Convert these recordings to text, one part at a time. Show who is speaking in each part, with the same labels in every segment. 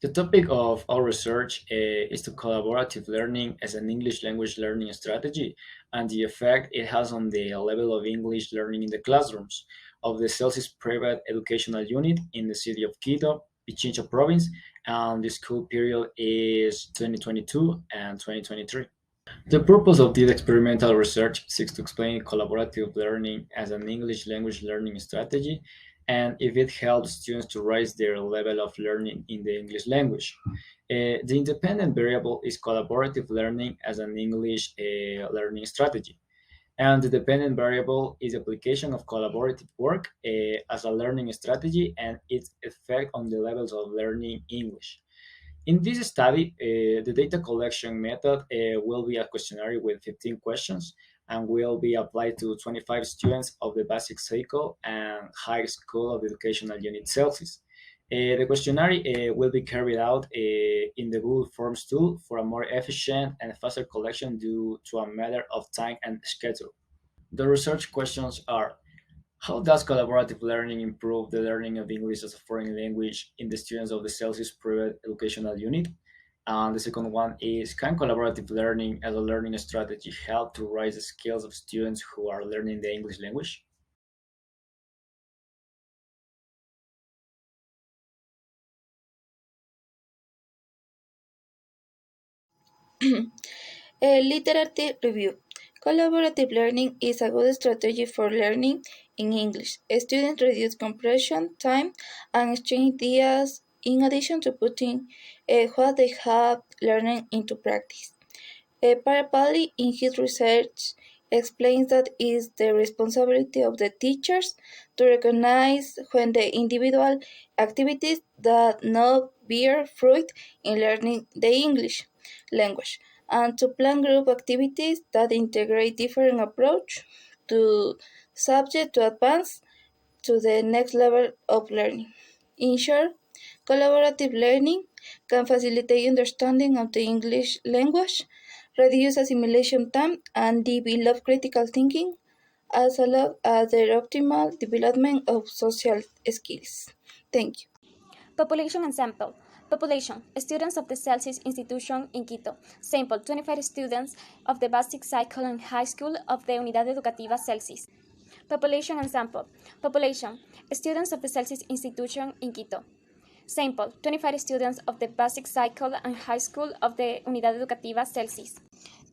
Speaker 1: The topic of our research is the collaborative learning as an English language learning strategy and the effect it has on the level of English learning in the classrooms of the Celsius Private Educational Unit in the city of Quito, Pichincha province, and the school period is 2022 and 2023. The purpose of this experimental research seeks to explain collaborative learning as an English language learning strategy and if it helps students to raise their level of learning in the English language. The independent variable is collaborative learning as an English learning strategy, and the dependent variable is application of collaborative work as a learning strategy and its effect on the levels of learning English. In this study, the data collection method will be a questionnaire with 15 questions and will be applied to 25 students of the basic cycle and high school of educational unit Celsius. The questionnaire will be carried out in the Google Forms tool for a more efficient and faster collection due to a matter of time and schedule. The research questions are: how does collaborative learning improve the learning of English as a foreign language in the students of the Celsius Private Educational Unit? And the second one is: can collaborative learning as a learning strategy help to raise the skills of students who are learning the English language?
Speaker 2: A literature review. Collaborative learning is a good strategy for learning in English. Students reduce compression time and exchange ideas in addition to putting what they have learned into practice. Parapali, in his research, explains that it is the responsibility of the teachers to recognize when the individual activities that not bear fruit in learning the English language and to plan group activities that integrate different approach to subject to advance to the next level of learning. In short, collaborative learning can facilitate understanding of the English language, reduce assimilation time, and develop critical thinking, as well as the optimal development of social skills. Thank you.
Speaker 3: Population and sample. Population: students of the Celsius institution in Quito. Sample: 25 students of the basic cycle and high school of the Unidad Educativa Celsius. Population and sample. Population: students of the Celsius institution in Quito. Sample: 25 students of the basic cycle and high school of the Unidad Educativa Celsius.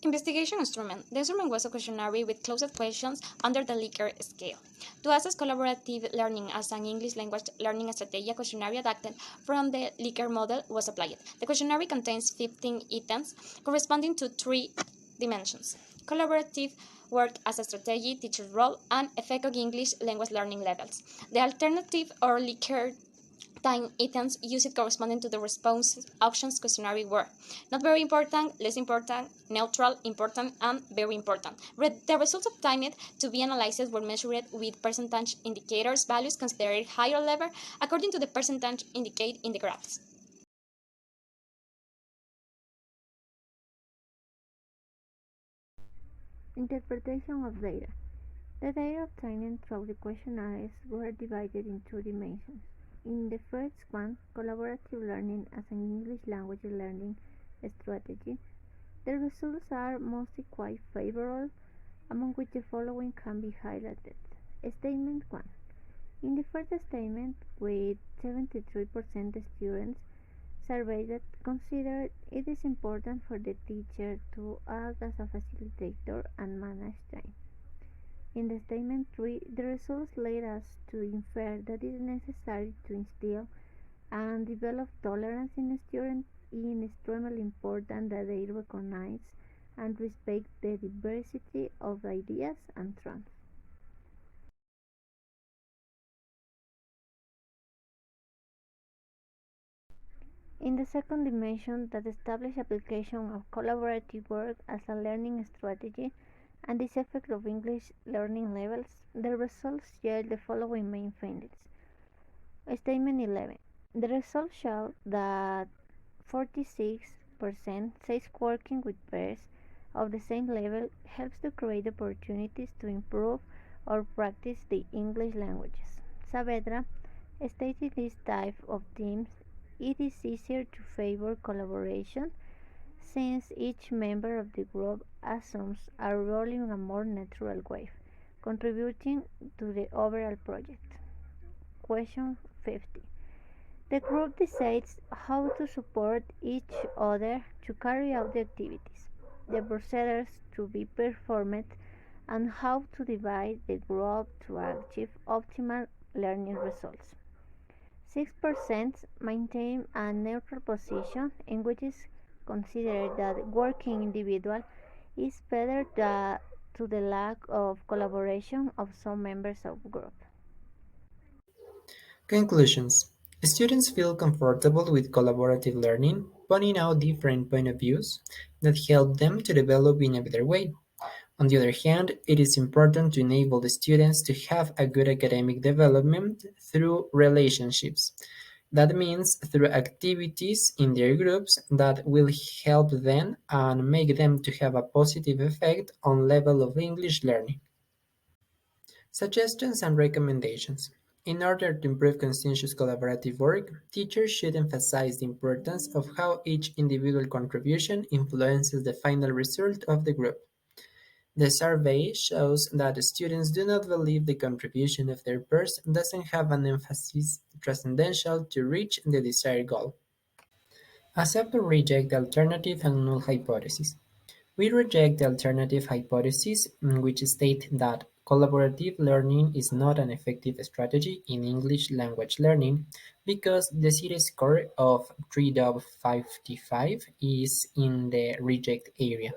Speaker 3: Investigation instrument. The instrument was a questionnaire with closed questions under the Likert scale. To assess collaborative learning as an English language learning strategy, a questionnaire adapted from the Likert model was applied. The questionnaire contains 15 items corresponding to three dimensions: collaborative work as a strategy, teacher role, and effect on English language learning levels. The alternative or Likert time items used corresponding to the response options questionnaire were not very important, less important, neutral, important, and very important. The results obtained to be analyzed were measured with percentage indicators, values considered high or lower according to the percentage indicated in the graphs.
Speaker 4: Interpretation of data. The data obtained through the questionnaires were divided in two dimensions. In the first one, collaborative learning as an English language learning strategy, the results are mostly quite favorable, among which the following can be highlighted. Statement 1. In the first statement, with 73% students surveyed considered it is important for the teacher to act as a facilitator and manage time. In the statement 3, the results led us to infer that it is necessary to instill and develop tolerance in students. It is extremely important that they recognize and respect the diversity of ideas and trends. In the second dimension, that established application of collaborative work as a learning strategy and its effect of English learning levels, the results yield the following main findings. Statement 11. The results show that 46% says working with peers of the same level helps to create opportunities to improve or practice the English languages. Saavedra stated this type of teams It is easier to favor collaboration since each member of the group assumes a role in a more natural way, contributing to the overall project. Question 50. The group decides how to support each other to carry out the activities, the procedures to be performed, and how to divide the group to achieve optimal learning results. 6% maintain a neutral position in which is considered that working individual is better to the lack of collaboration of some members of group.
Speaker 5: Conclusions. Students feel comfortable with collaborative learning, pointing out different point of views that help them to develop in a better way. On the other hand, it is important to enable the students to have a good academic development through relationships. That means through activities in their groups that will help them and make them to have a positive effect on level of English learning. Suggestions and recommendations. In order to improve conscientious collaborative work, teachers should emphasize the importance of how each individual contribution influences the final result of the group. The survey shows that students do not believe the contribution of their peers doesn't have an emphasis transcendental to reach the desired goal. Accept or reject the alternative and null hypothesis. We reject the alternative hypothesis, which state that collaborative learning is not an effective strategy in English language learning because the CITE score of 3.55 is in the reject area.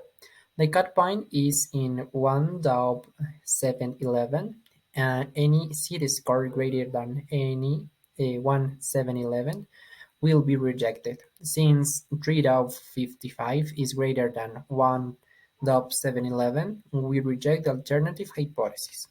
Speaker 5: The cut point is in 1.711, and any CITE score greater than any 1.711 will be rejected, since 3.55 is greater than 1.711. We reject the alternative hypothesis.